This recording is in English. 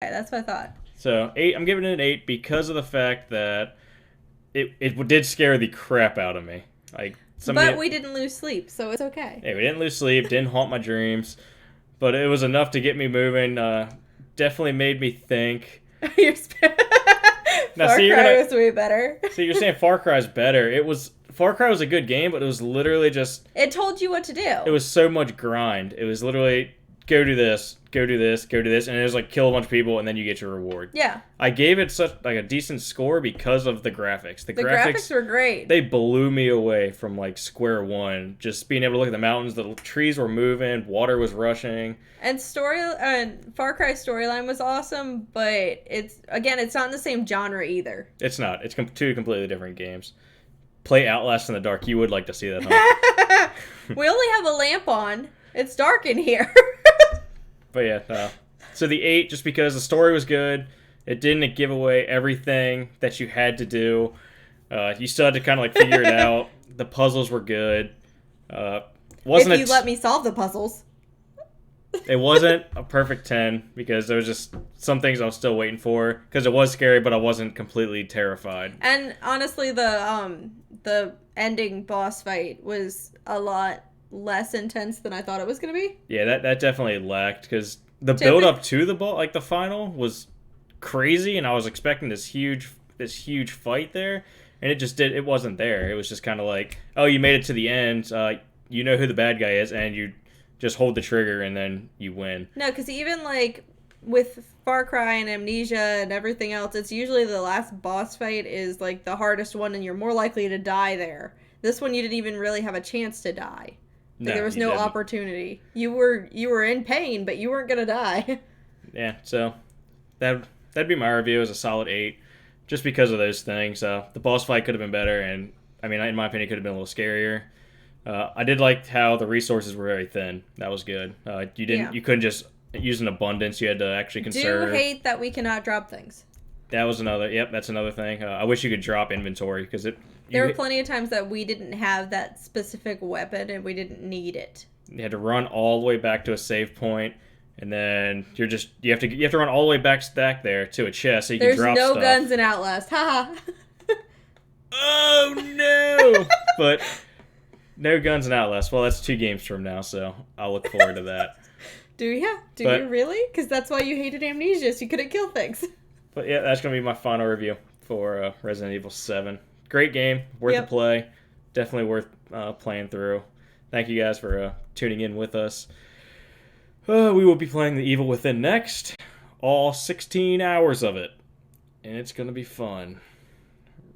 that's what I thought. So 8, I'm giving it an 8 because of the fact that it did scare the crap out of me. Like But somebody, we didn't lose sleep, so it's okay. hey, we didn't lose sleep, didn't haunt my dreams, but it was enough to get me moving. Definitely made me think. Your Now, Far see, you're Cry gonna was way better. see. You're saying Far Cry is better. Far Cry was a good game, but it was literally just It told you what to it do. was so much grind. It was literally go do this, go do this, go do this, and it was like kill a bunch of people and then you get your reward. Yeah, I gave it such like a decent score because of the graphics. The the graphics were great. they blew me away from like square one. Just being able to look at the mountains, the trees were moving, water was rushing. And Far Cry storyline was awesome, but it's not in the same genre either. It's not. It's two completely different games. Play Outlast in the dark. You would like to see that, huh? We only have a lamp on. It's dark in here. But yeah, so the 8, just because the story was good, it didn't give away everything that you had to do. You still had to kind of like figure it out. The puzzles were good. Wasn't If you let me solve the puzzles. It wasn't a perfect 10 because there was just some things I was still waiting for because it was scary, but I wasn't completely terrified. And honestly, the ending boss fight was a lot less intense than I thought it was going to be. Yeah, that definitely lacked because the build up to the ball, like the final, was crazy, and I was expecting this huge fight there, and it wasn't there. It was just kind of like, oh, you made it to the end. You know who the bad guy is, and you just hold the trigger, and then you win. No, because even like with Far Cry and Amnesia and everything else, it's usually the last boss fight is like the hardest one, and you're more likely to die there. This one, you didn't even really have a chance to die. Like, No, there was you no didn't. opportunity. You were in pain, but you weren't gonna die. Yeah, so that'd be my review as a solid 8, just because of those things. The boss fight could have been better, and I mean, in my opinion, it could have been a little scarier. I did like how the resources were very thin. That was good. Yeah. You couldn't just use an abundance. You had to actually Do conserve. hate that we cannot drop things. That was another. Yep, that's another thing. I wish you could drop inventory because There were plenty of times that we didn't have that specific weapon and we didn't need it. you had to run all the way back to a save point, and then you have to run all the way back there to a chest so you There's can drop no stuff. guns in Outlast. Haha. Oh no! But no guns in Outlast. Well, that's 2 games from now, so I'll look forward to that. Do you? But- You really? Because that's why you hated Amnesia, so you couldn't kill things. But yeah, that's gonna be my final review for Resident Evil 7. Great game, worth Yep. the play, definitely worth playing through. Thank you guys for tuning in with us. We will be playing The Evil Within next, all 16 hours of it, and it's gonna be fun.